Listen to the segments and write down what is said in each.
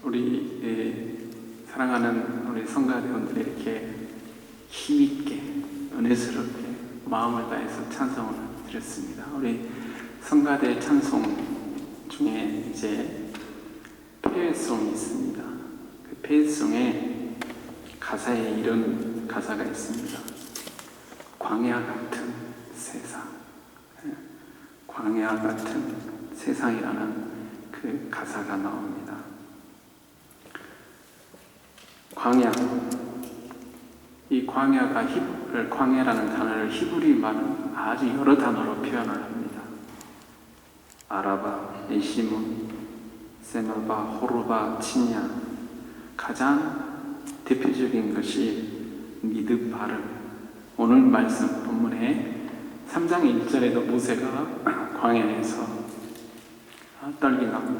우리 사랑하는 우리 성가대원들이 이렇게 힘있게 은혜스럽게 마음을 다해서 찬송을 드렸습니다. 우리 성가대 찬송 중에 이제 페이송이 있습니다. 그 페이송에 가사에 이런 가사가 있습니다. 광야 같은 세상, 광야 같은 세상이라는 그 가사가 나옵니다. 광야, 이 광야가 광야라는 단어를 히브리 말은 아주 여러 단어로 표현을 합니다. 아라바, 에시문, 세마바, 호르바, 치냐. 가장 대표적인 것이 미드바르. 오늘 말씀 본문에 3장 1절에도 모세가 광야에서 떨기나무,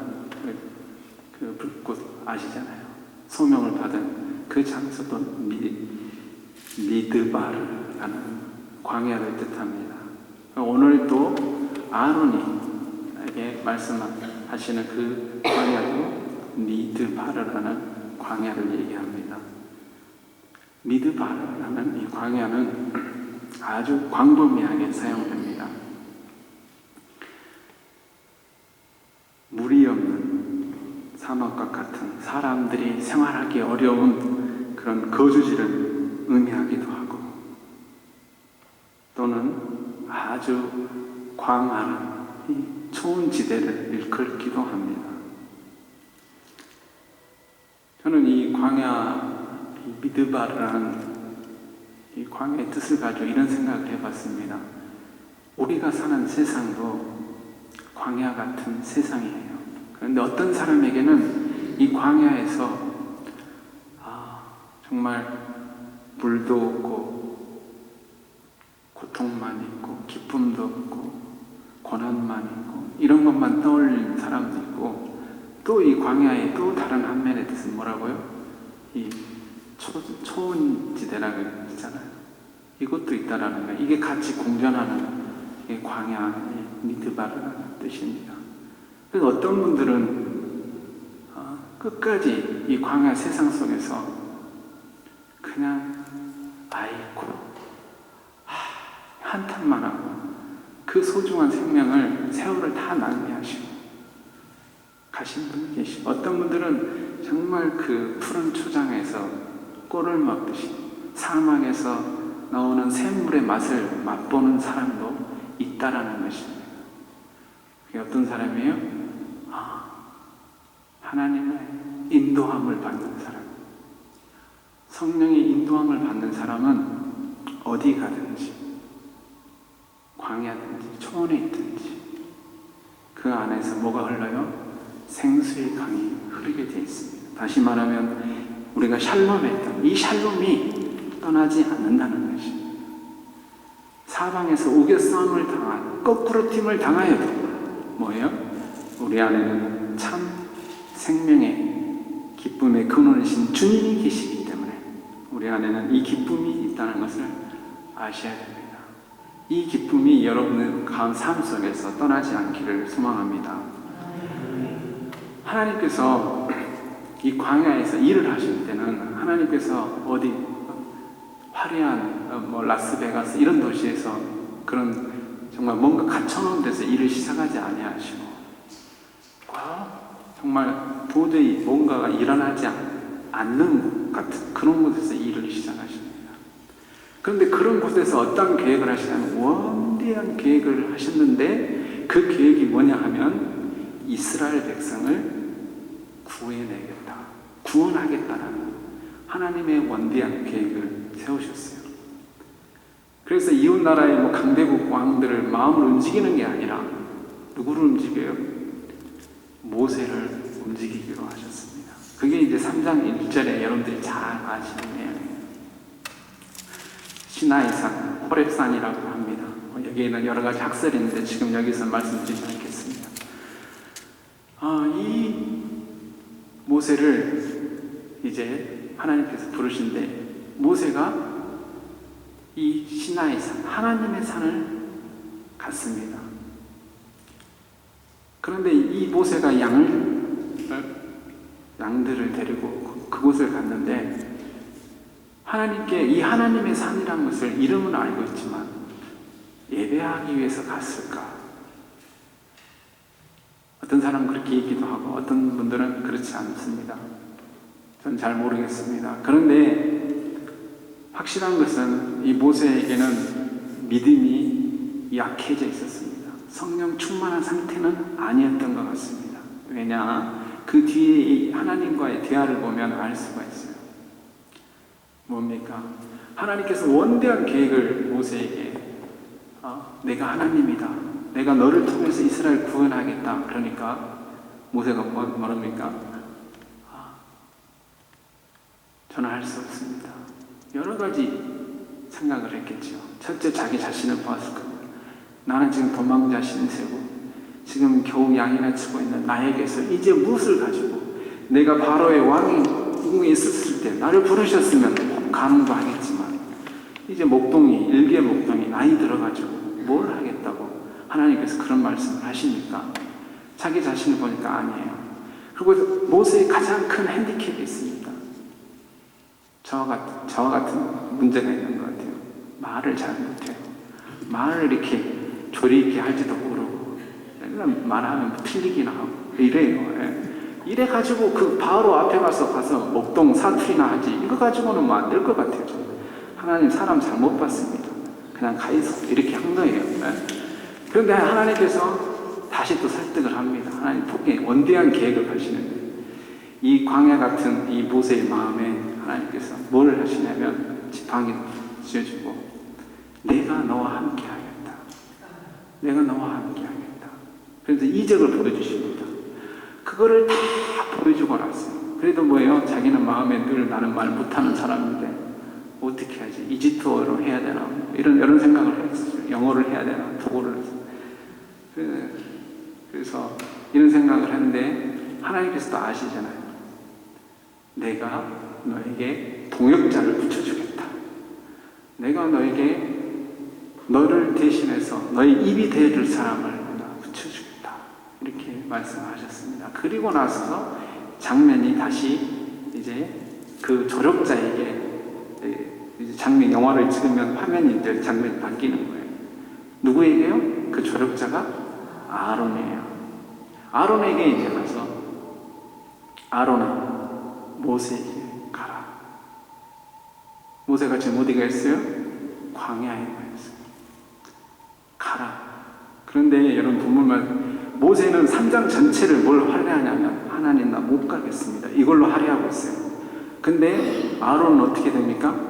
그 불꽃 아시잖아요. 소명을 받은 그 장소도 미드바르라는 광야를 뜻합니다. 오늘도 아론이에게 말씀하시는 그 광야도 미드바르라는 광야를 얘기합니다. 미드바르라는 이 광야는 아주 광범위하게 사용됩니다. 물이 없는 사막과 같은 사람들이 생활하기 어려운 그런 거주지를 의미하기도 하고, 또는 아주 광활한 이 추운 지대를 일컬기도 합니다. 저는 이 광야, 이 미드바르라는 이 광야의 뜻을 가지고 이런 생각을 해봤습니다. 우리가 사는 세상도 광야 같은 세상이에요. 그런데 어떤 사람에게는 이 광야에서 정말 물도 없고 고통만 있고 기쁨도 없고 고난만 있고 이런 것만 떠올리는 사람도 있고, 또 이 광야의 또 다른 한면의 뜻은 뭐라고요? 이 초원 지대라고 했잖아요. 이것도 있다라는 거예요. 이게 같이 공존하는 이 광야의 미드바르라는 뜻입니다. 그래서 어떤 분들은 끝까지 이 광야 세상 속에서 그냥 아이고 한탄만 하고 그 소중한 생명을 세월을 다 낭비하시고 가신 분이 계시고, 어떤 분들은 정말 그 푸른 초장에서 꿀을 먹듯이 사막에서 나오는 샘물의 맛을 맛보는 사람도 있다라는 것입니다. 그게 어떤 사람이에요? 하나님의 인도함을 받는 사람. 성령의 인도함을 받는 사람은 어디 가든지, 광야든지 초원에 있든지 그 안에서 뭐가 흘러요? 생수의 강이 흐르게 되어 있습니다. 다시 말하면 우리가 샬롬했던 이 샬롬이 떠나지 않는다는 것입니다. 사방에서 우겨싸움을 당한, 거꾸로 팀을 당하여도 뭐예요? 우리 안에는 참 생명의 기쁨의 근원이신 주님이 계시기 때문에 우리 안에는 이 기쁨이 있다는 것을 아셔야 됩니다. 이 기쁨이 여러분의 삶 속에서 떠나지 않기를 소망합니다. 하나님께서 이 광야에서 일을 하실 때는 하나님께서 어디 화려한 라스베가스 이런 도시에서 그런 정말 뭔가 갖춰놓은 데서 일을 시작하지 아니하시고 정말 도저히 뭔가가 일어나지 않는 것 같은 그런 곳에서 일을 시작하십니다. 그런데 그런 곳에서 어떤 계획을 하시냐면 원대한 계획을 하셨는데, 그 계획이 뭐냐 하면 이스라엘 백성을 구해내겠다, 구원하겠다라는 하나님의 원대한 계획을 세우셨어요. 그래서 이웃 나라의 강대국 왕들을 마음을 움직이는 게 아니라 누구를 움직여요? 모세를 움직이기로 하셨습니다. 그게 이제 3장 1절에 여러분들이 잘 아시는 내용이에요. 시나이산, 호렙산이라고 합니다. 여기에는 여러 가지 학설이 있는데 지금 여기서 말씀드리지 않겠습니다. 이 모세를 이제 하나님께서 부르신데, 모세가 이 시나이산, 하나님의 산을 갔습니다. 그런데 이 모세가 양을 양들을 데리고 그곳을 갔는데 하나님께 이 하나님의 산이라는 것을 이름은 알고 있지만 예배하기 위해서 갔을까? 어떤 사람은 그렇게 얘기도 하고 어떤 분들은 그렇지 않습니다. 전 잘 모르겠습니다. 그런데 확실한 것은 이 모세에게는 믿음이 약해져 있었습니다. 성령 충만한 상태는 아니었던 것 같습니다. 왜냐? 그 뒤에 이 하나님과의 대화를 보면 알 수가 있어요. 뭡니까? 하나님께서 원대한 계획을 모세에게 내가 하나님이다. 내가 너를 통해서 이스라엘 구원하겠다. 그러니까 모세가 뭐랍니까? 저는 할 수 없습니다. 여러 가지 생각을 했겠죠. 첫째, 자기 자신을 보았을 겁니다. 나는 지금 도망자 신세고 지금 겨우 양이나 치고 있는 나에게서 이제 무엇을 가지고 내가 바로의 왕궁에 있었을 때 나를 부르셨으면 가능도 하겠지만 이제 일개 목동이 나이 들어가지고 뭘 하겠다고 하나님께서 그런 말씀을 하시니까 자기 자신을 보니까 아니에요. 그리고 모세의 가장 큰 핸디캡이 있습니다. 저와 같은 문제가 있는 것 같아요. 말을 잘 못해요. 말을 이렇게 조리 있게 할지도 모르고 말하면 틀리기나 하고 이래요. 이래가지고 그 바로 앞에 가서 목동 사투리나 하지 이거 가지고는 뭐 안 될 것 같아요. 하나님 사람 잘못 봤습니다. 그냥 가있어 이렇게 한 거예요. 그런데 하나님께서 다시 또 설득을 합니다. 하나님 원대한 계획을 하시는데 이 광야 같은 이 모세의 마음에 하나님께서 뭘 하시냐면 지팡이 쥐어주고 내가 너와 함께 하겠다. 내가 너와 함께 하겠다. 그래서 이적을 보여주십니다. 그거를 다 보여주고 났어요. 그래도 뭐예요? 자기는 마음에 늘 나는 말 못하는 사람인데 어떻게 하지? 이집트어로 해야 되나? 이런 생각을 했어요. 영어를 해야 되나? 독어를 그래서 이런 생각을 했는데 하나님께서도 아시잖아요. 내가 너에게 동역자를 붙여주겠다. 내가 너를 대신해서 너의 입이 되어줄 사람을 내가 붙여주겠다. 이렇게 말씀하셨습니다. 그리고 나서 장면이 다시 이제 그 조력자에게 이제 장면, 영화를 찍으면 화면이 이제 장면이 바뀌는 거예요. 누구에게요? 그 조력자가 아론이에요. 아론에게 이제 가서 아론아, 모세에게 가라. 모세가 지금 어디가 있어요? 광야에 있어요. 가라. 그런데 여러분 본문만 모세는 3장 전체를 뭘 할애하냐면 하나님 나 못 가겠습니다. 이걸로 할애하고 있어요. 근데 아론은 어떻게 됩니까?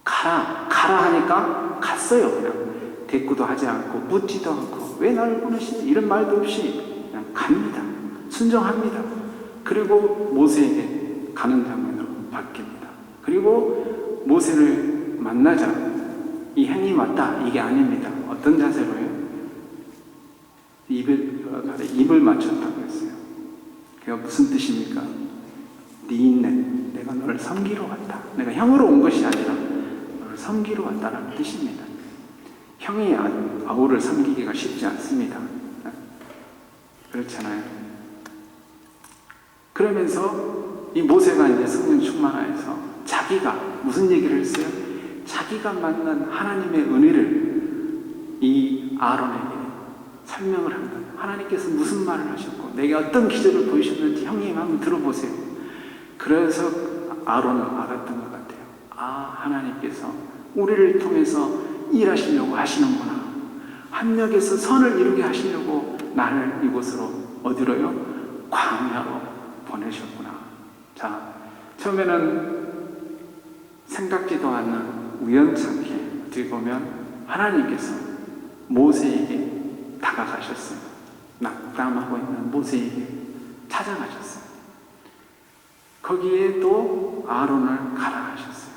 가라 하니까 갔어요. 그냥 대꾸도 하지 않고 묻지도 않고 왜 나를 보내시니 이런 말도 없이 그냥 갑니다. 순종합니다. 그리고 모세에게 가는 장면으로 바뀝니다. 그리고 모세를 만나자 이 행위 맞다 이게 아닙니다. 어떤 자세로요? 입을 맞췄다고 했어요. 그게 무슨 뜻입니까? 네 인내, 내가 너를 섬기러 왔다. 내가 형으로 온 것이 아니라 너를 섬기러 왔다는 뜻입니다. 형이 아우를 섬기기가 쉽지 않습니다. 그렇잖아요. 그러면서 이 모세가 이제 성령 충만하여서 자기가 무슨 얘기를 했어요? 자기가 만난 하나님의 은혜를 이 아론에게 설명을 한 거예요. 하나님께서 무슨 말을 하셨고 내게 어떤 기적을 보이셨는지 형님 한번 들어보세요. 그래서 아론은 알았던 것 같아요. 하나님께서 우리를 통해서 일하시려고 하시는구나. 합력해서 선을 이루게 하시려고 나를 이곳으로 어디로요? 광야로 보내셨구나. 자, 처음에는 생각지도 않는 우연찮게 어떻게 보면 하나님께서 모세에게 다가가셨어요. 낙담하고 있는 모세에게 찾아가셨어요. 거기에 또 아론을 가라 하셨어요.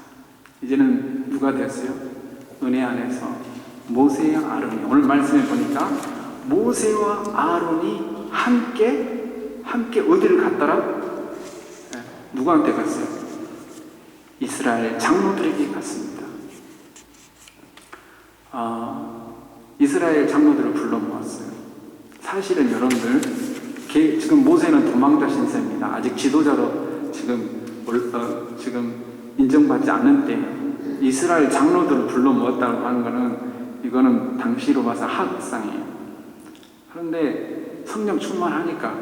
이제는 누가 됐어요? 은혜 안에서 모세와 아론이, 오늘 말씀해 보니까 모세와 아론이 함께 어디를 갔더라? 누구한테 갔어요? 이스라엘 장로들에게 갔습니다. 이스라엘 장로들을 불러 모았어요. 사실은 여러분들 지금 모세는 도망자 신세입니다. 아직 지도자로 지금 인정받지 않는 때 이스라엘 장로들을 불러 모았다고 하는 것은 이거는 당시로 봐서 하극상이에요. 그런데 성령 충만하니까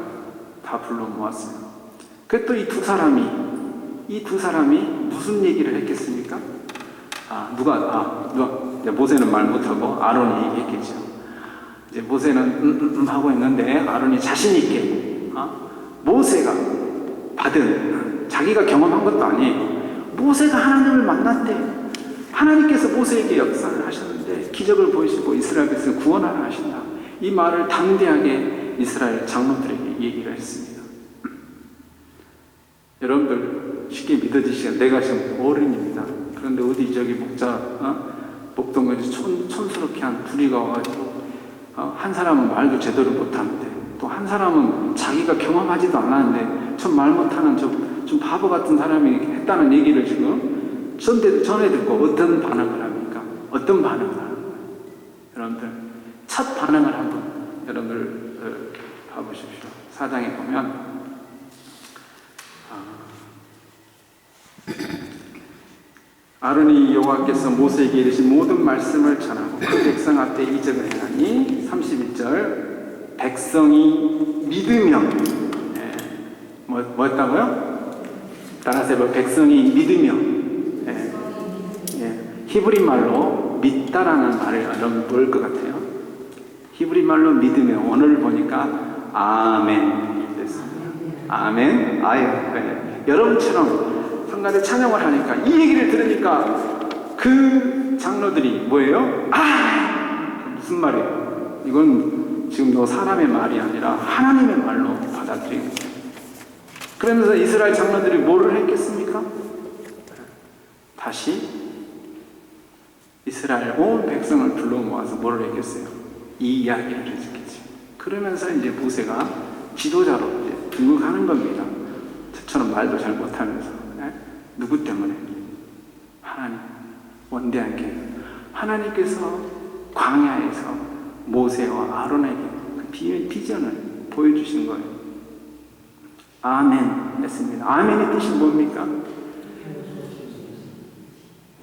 다 불러 모았어요. 그 또 이 두 사람이 무슨 얘기를 했겠습니까? 누가 이제 모세는 말 못하고 아론이 얘기했겠죠. 이제 모세는 하고 있는데 아론이 자신있게 모세가 받은, 자기가 경험한 것도 아니에요. 모세가 하나님을 만났대. 하나님께서 모세에게 역사를 하셨는데 기적을 보이시고 이스라엘 백성을 구원하라 하신다. 이 말을 당대하게 이스라엘 장로들에게 얘기를 했습니다. 여러분들 쉽게 믿어지시죠? 내가 지금 어른입니다. 그런데 어디 저기 목동에서 촌스럽게 한 둘이가 와가지고 한 사람은 말도 제대로 못하는데 또 한 사람은 자기가 경험하지도 않았는데 전 말 못하는 좀 바보 같은 사람이 했다는 얘기를 지금 전에 듣고 어떤 반응을 합니까? 어떤 반응을 하는 거예요? 여러분들 첫 반응을 한번 여러분들 봐보십시오. 4장에 보면 아론이 여호와께서 모세에게 이르신 모든 말씀을 전하고 그 백성 앞에 이적을 행하니 31절 백성이 믿으며 뭐였다고요? 따라서 백성이 믿으며 히브리 말로 믿다라는 말을 여러분 볼 것 같아요. 히브리 말로 믿으며 원어를 보니까 아멘 됐습니다. 아멘. 여러분처럼 성가대 찬양을 하니까 이 얘기를 들으니까 그 장로들이 뭐예요? 무슨 말이에요? 이건 지금 너 사람의 말이 아니라 하나님의 말로 받아들이는 거예요. 그러면서 이스라엘 장로들이 뭐를 했겠습니까? 다시 이스라엘 온 백성을 불러 모아서 뭐를 했겠어요? 이 이야기를 해줬겠죠. 그러면서 이제 모세가 지도자로 이제 등극하는 겁니다. 저처럼 말도 잘 못하면서. 누구 때문에? 하나님. 원대한 게 하나님께서 광야에서 모세와 아론에게 그 비전을 보여주신 거예요. 아멘 했습니다. 아멘의 뜻이 뭡니까?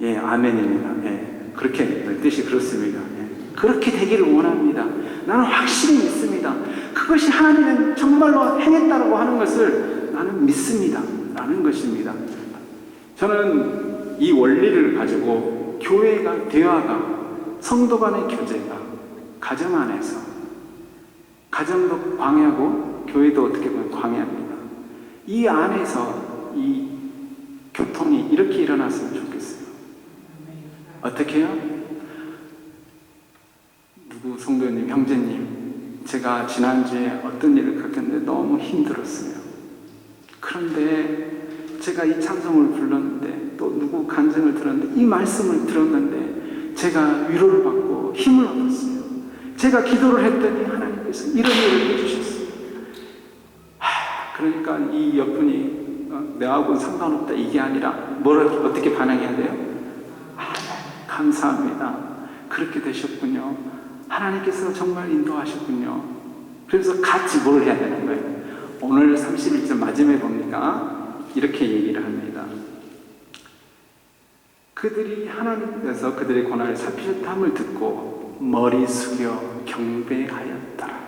아멘입니다. 그렇게 뜻이 그렇습니다. 그렇게 되기를 원합니다. 나는 확실히 믿습니다. 그것이 하나님은 정말로 행했다고 하는 것을 나는 믿습니다. 라는 것입니다. 저는 이 원리를 가지고 교회가, 대화가, 성도 간의 교제가 가정 안에서, 가정도 광야고 교회도 어떻게 보면 광야입니다. 이 안에서 이 교통이 이렇게 일어났으면 좋겠어요. 어떻게 해요? 누구 성도님, 형제님, 제가 지난주에 어떤 일을 겪었는데 너무 힘들었어요. 그런데 제가 이 찬송을 불렀는데 또 누구 간증을 들었는데 이 말씀을 들었는데 제가 위로를 받고 힘을 얻었어요. 제가 기도를 했더니 하나님께서 이런 일을 해주셨어요. 그러니까 이 옆분이 내하고는 상관없다 이게 아니라 어떻게 반응해야 돼요? 감사합니다. 그렇게 되셨군요. 하나님께서 정말 인도하셨군요. 그래서 같이 뭘 해야 되는 거예요? 오늘 31절 마지막에 봅니까? 이렇게 얘기를 합니다. 그들이 하나님께서 그들의 고난을 살피셨다함을 듣고 머리 숙여 경배하였더라.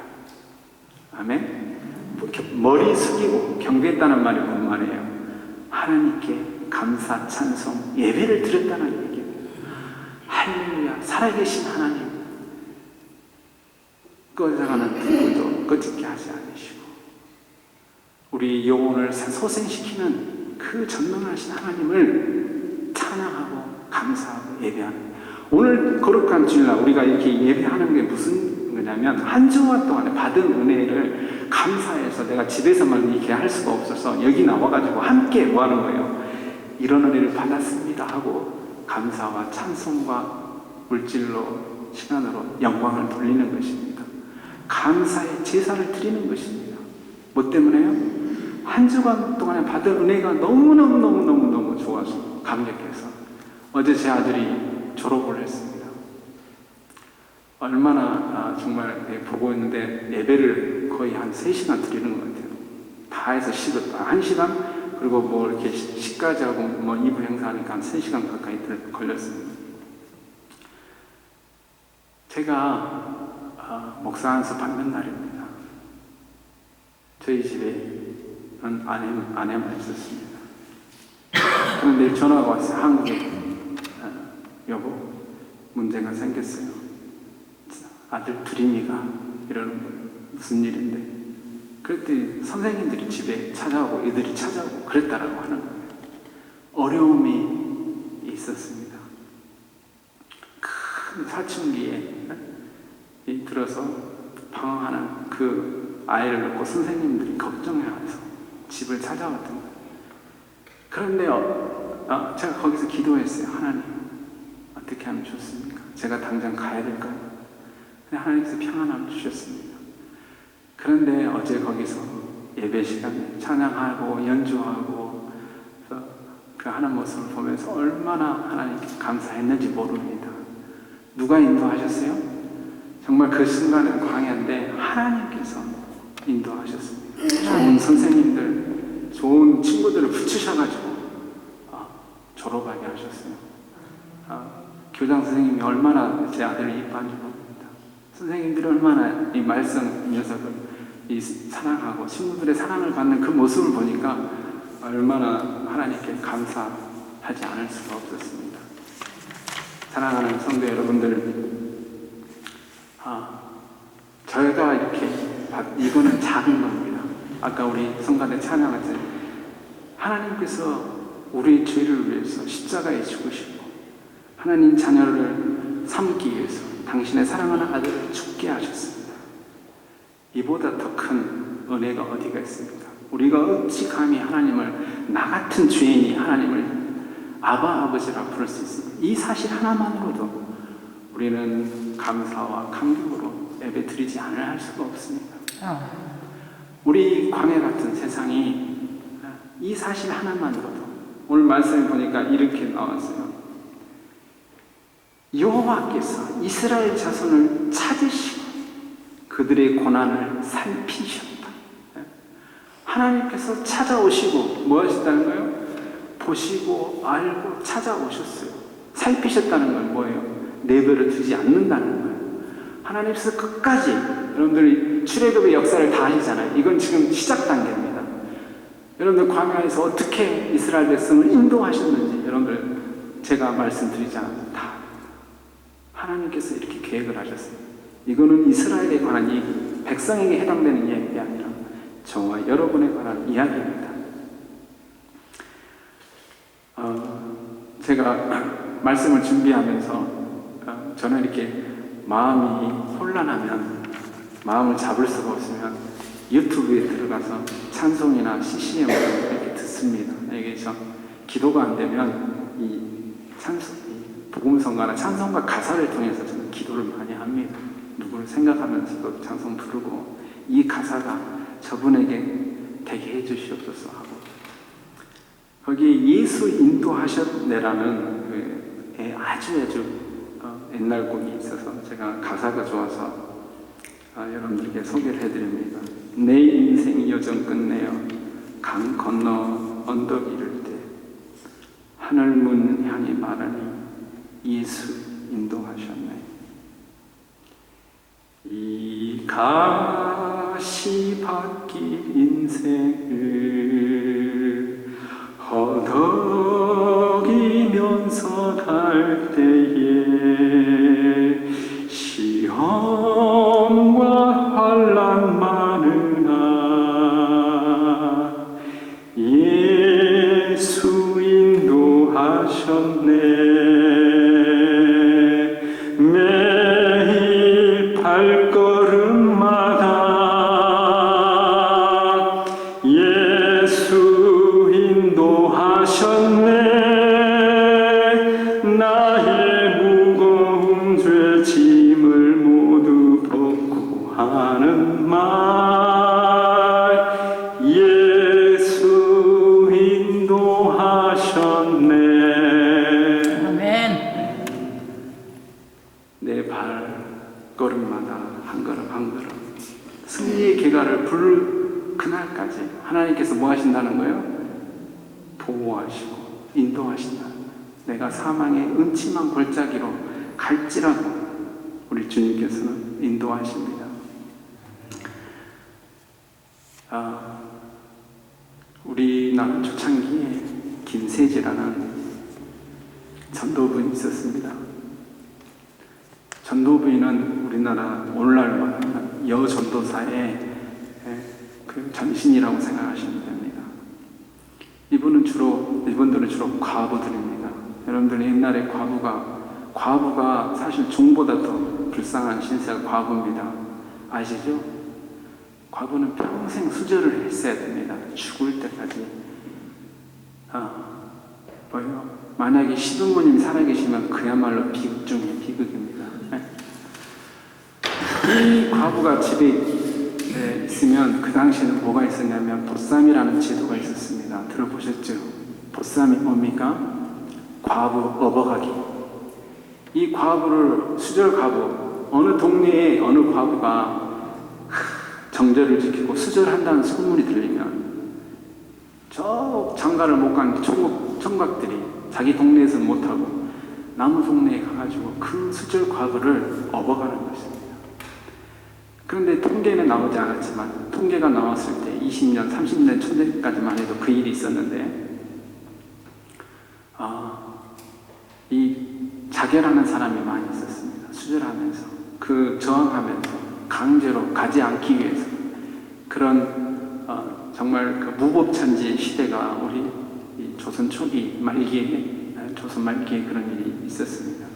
아멘? 머리 숙이고 경배했다는 말이 뭔 말이에요? 하나님께 감사, 찬송, 예배를 드렸다는 얘기예요. 할렐루야, 살아계신 하나님, 꺼져가는 불도 꺼지게 하지 않으시고 우리 영혼을 소생시키는 그 전능하신 하나님을 찬양하고 감사하고 예배하는, 오늘 거룩한 주일날 우리가 이렇게 예배하는 게 무슨 거냐면 한 주간 동안에 받은 은혜를 감사해서 내가 집에서만 이렇게 할 수가 없어서 여기 나와가지고 함께 뭐 하는 거예요? 이런 은혜를 받았습니다 하고 감사와 찬송과 물질로 시간으로 영광을 돌리는 것입니다. 감사의 제사를 드리는 것입니다. 뭐 때문에요? 한 주간 동안에 받은 은혜가 너무너무 좋아서 감격해서 어제 제 아들이 졸업을 했습니다. 얼마나 정말 보고 있는데 예배를 거의 한 3시간 드리는 것 같아요. 다 해서 1시간, 그리고 뭐 이렇게 식까지 하고 뭐 2부 행사하니까 한 3시간 가까이 걸렸습니다. 제가 목사안수 받는 날입니다. 저희 집에는 아내만 있었습니다. 그런데 전화가 왔어요. 한국에. 여보, 문제가 생겼어요. 아들 두림이가 이러는 거예요. 무슨 일인데? 그랬더니 선생님들이 집에 찾아오고 애들이 찾아오고 그랬다라고 하는 거예요. 어려움이 있었습니다. 큰 사춘기에 들어서 방황하는 그 아이를 놓고 선생님들이 걱정해서 집을 찾아왔던 거예요. 그런데 제가 거기서 기도했어요. 하나님, 어떻게 하면 좋습니까? 제가 당장 가야 될까요? 근데 하나님께서 평안함을 주셨습니다. 그런데 어제 거기서 예배 시간에 찬양하고 연주하고 그 하는 모습을 보면서 얼마나 하나님께 감사했는지 모릅니다. 누가 인도하셨어요? 정말 그 순간은 광야인데 하나님께서 인도하셨습니다. 좋은 선생님들, 좋은 친구들을 붙이셔가지고 졸업하게 하셨어요. 교장 선생님이 얼마나 제 아들을 이뻐한지 모릅니다. 선생님들이 얼마나 이 말씀, 이 녀석을 사랑하고 친구들의 사랑을 받는 그 모습을 보니까 얼마나 하나님께 감사하지 않을 수가 없었습니다. 사랑하는 성도 여러분들, 저희가 이렇게 이거는 작은 겁니다. 아까 우리 성가대 찬양할 때 하나님께서 우리 죄를 위해서 십자가에 죽으시고 하나님 자녀를 삼기 위해서 당신의 사랑하는 아들을 죽게 하셨습니다. 이보다 더 큰 은혜가 어디가 있습니까? 우리가 어찌 감히 하나님을, 나 같은 죄인이 하나님을 아바 아버지라 부를 수 있습니까? 이 사실 하나만으로도 우리는 감사와 감격으로 예배 드리지 않을 수가 없습니다. 우리 광야 같은 세상이 이 사실 하나만으로도, 오늘 말씀을 보니까 이렇게 나왔어요. 여호와께서 이스라엘 자손을 찾으시고 그들의 고난을 살피셨다. 하나님께서 찾아오시고 뭐 하셨다는 거예요? 보시고 알고 찾아오셨어요. 살피셨다는 건 뭐예요? 내버려 두지 않는다는 거예요. 하나님께서 끝까지, 여러분들이 출애굽의 역사를 다 하시잖아요. 이건 지금 시작 단계입니다. 여러분들 광야에서 어떻게 이스라엘 백성을 인도하셨는지 여러분들 제가 말씀드리지 않아도 다 하나님께서 이렇게 계획을 하셨습니다. 이거는 이스라엘에 관한 얘기, 백성에게 해당되는 이야기가 아니라 저와 여러분에 관한 이야기입니다. 제가 말씀을 준비하면서 저는 이렇게 마음이 혼란하면, 마음을 잡을 수가 없으면 유튜브에 들어가서 찬송이나 CCM을 이렇게 듣습니다. 여기서 기도가 안 되면 이 복음성가나 찬송가 가사를 통해서 저는 기도를 많이 합니다. 누구를 생각하면서도 찬송 부르고 이 가사가 저분에게 되게 해주시옵소서 하고, 거기에 예수 인도하셨네라는 아주 옛날 곡이 있어서 제가 가사가 좋아서 여러분들께 소개를 해드립니다. 내 인생 여정 끝내어 강 건너 언덕 이를 때 하늘 문 향해 말하니 예수 인도하셨네. 이 가시밭길 인생을 허덕이면서 갈 때에 시험과 환난 많으나 예수 인도하셨네. 매일 발걸음마다 하나님께서 뭐 하신다는 거예요? 보호하시고 인도하신다. 내가 사망의 음침한 골짜기로 갈지라도 우리 주님께서는 인도하십니다. 우리나라 초창기에 김세지라는 전도부인이 있었습니다. 전도부인은 우리나라 오늘날 말하는 여전도사의 그 전신이라고 생각하시면 됩니다. 이분들은 주로 과부들입니다. 여러분들 옛날에 과부가 사실 종보다 더 불쌍한 신세가 과부입니다. 아시죠? 과부는 평생 수절을 했어야 됩니다. 죽을 때까지. 만약에 시부모님이 살아계시면 그야말로 비극 중에 비극입니다. 이 과부가 집에 있으면 그 당시에는 뭐가 있었냐면 보쌈이라는 제도가 있었습니다. 들어보셨죠? 보쌈이 뭡니까? 과부 업어가기. 이 과부를 수절 과부, 어느 동네에 어느 과부가 정절을 지키고 수절한다는 소문이 들리면 저 장가를 못 간 총각들이 자기 동네에서는 못하고 남의 동네에 가가지고 그 수절 과부를 업어가는 것입니다. 그런데 통계는 나오지 않았지만 통계가 나왔을 때 20년, 30년 전까지만 해도 그 일이 있었는데 이 자결하는 사람이 많이 있었습니다. 수절하면서 저항하면서 강제로 가지 않기 위해서 그런 정말 그 무법천지의 시대가 우리 조선 초기 말기에 조선 말기에 그런 일이 있었습니다.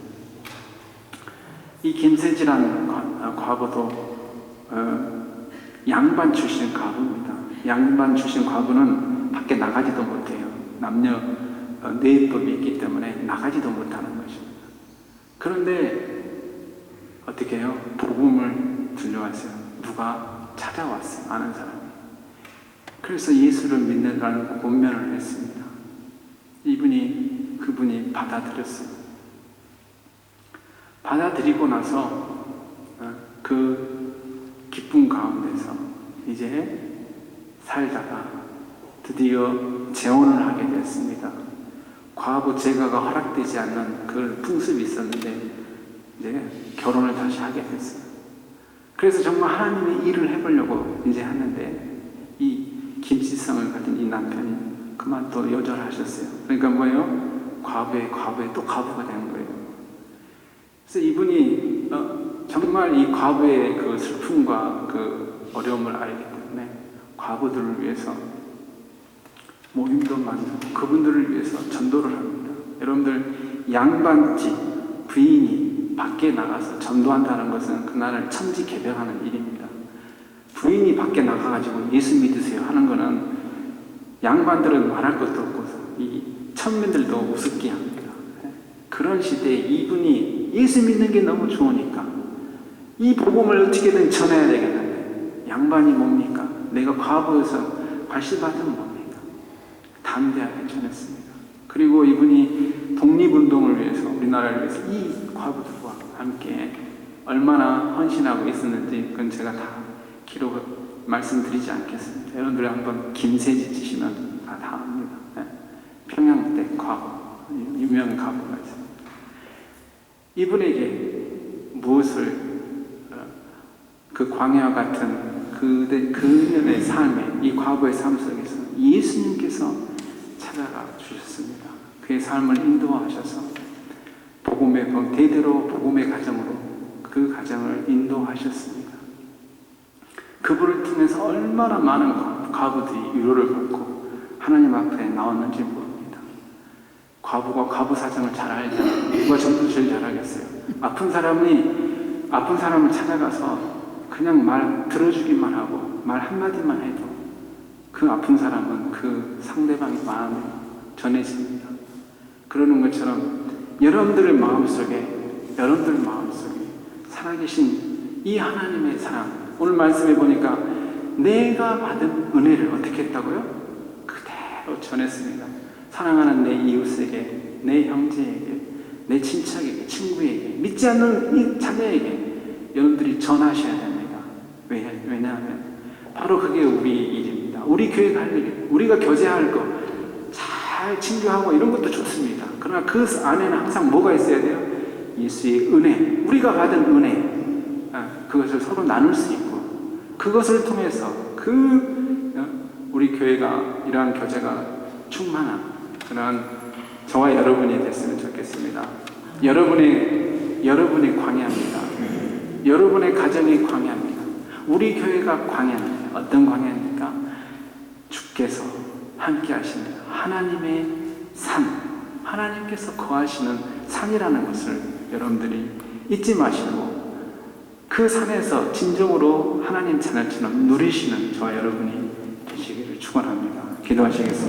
이 김세지라는 과부도 양반 출신 과부입니다. 양반 출신 과부는 밖에 나가지도 못해요. 남녀 내법이 있기 때문에 나가지도 못하는 것입니다. 그런데 어떻게 해요? 복음을 들려왔어요. 누가 찾아왔어요. 아는 사람이. 그래서 예수를 믿는다는 권면을 했습니다. 그분이 받아들였어요. 받아들이고 나서 그 기쁨 가운데서 이제 살다가 드디어 재혼을 하게 됐습니다. 과부 제가가 허락되지 않는 그 풍습이 있었는데 이제 결혼을 다시 하게 됐어요. 그래서 정말 하나님의 일을 해보려고 이제 하는데 이 김씨성을 가진 이 남편이 그만 또 여절하셨어요. 그러니까 뭐예요? 과부에 또 과부가 된 거예요. 그래서 이분이 정말 이 과부의 그 슬픔과 그 어려움을 알기 때문에 과부들을 위해서 모임도 만들고 그분들을 위해서 전도를 합니다. 여러분들 양반집 부인이 밖에 나가서 전도한다는 것은 그날을 천지개벽하는 일입니다. 부인이 밖에 나가가지고 예수 믿으세요 하는 거는 양반들은 말할 것도 없고 이 천민들도 우습게 합니다. 그런 시대에 이분이 예수 믿는 게 너무 좋으니까 이 복음을 어떻게든 전해야 되겠는데 양반이 뭡니까? 내가 과부에서 발시받으면 뭡니까? 담대하게 전했습니다. 그리고 이분이 독립운동을 위해서 우리나라를 위해서 이 과부들과 함께 얼마나 헌신하고 있었는지 그건 제가 다 기록을 말씀드리지 않겠습니다. 여러분들이 한번 김세지 치시면 다 압니다. 평양대 과부, 유명한 과부가 있습니다. 이분에게 무엇을 그 광야 같은 그녀의 삶에 이 과부의 삶 속에서 예수님께서 찾아가 주셨습니다. 그의 삶을 인도하셔서 대대로 복음의 가정으로 그 가정을 인도하셨습니다. 그분을 통해서 얼마나 많은 과부들이 위로를 받고 하나님 앞에 나왔는지 모릅니다. 과부가 과부 사정을 잘 알잖아요. 누가 전도 제일 잘하겠어요. 아픈 사람을 찾아가서 그냥 말 들어주기만 하고 말 한마디만 해도 그 아픈 사람은 그 상대방의 마음에 전해집니다. 그러는 것처럼 여러분들 마음속에 살아계신 이 하나님의 사랑, 오늘 말씀해 보니까 내가 받은 은혜를 어떻게 했다고요? 그대로 전했습니다. 사랑하는 내 이웃에게, 내 형제에게, 내 친척에게, 친구에게, 믿지 않는 이 자녀에게 여러분들이 전하셔야 됩니다. 왜냐하면 바로 그게 우리의 일입니다. 우리 교회가 할 일, 우리가 교제할 거, 잘 친교하고 이런 것도 좋습니다. 그러나 그 안에는 항상 뭐가 있어야 돼요? 예수의 은혜, 우리가 받은 은혜, 그것을 서로 나눌 수 있고, 그것을 통해서 우리 교회가 이러한 교제가 충만한 그런 저와 여러분이 됐으면 좋겠습니다. 여러분이 광야입니다. 여러분의 가정이 광야입니다. 우리 교회가 광야입니다. 어떤 광야입니까? 주께서 함께 하시는 하나님의 산, 하나님께서 거하시는 산이라는 것을 여러분들이 잊지 마시고 그 산에서 진정으로 하나님 자녀처럼 누리시는 저와 여러분이 되시기를 축원합니다. 기도하시겠습니다.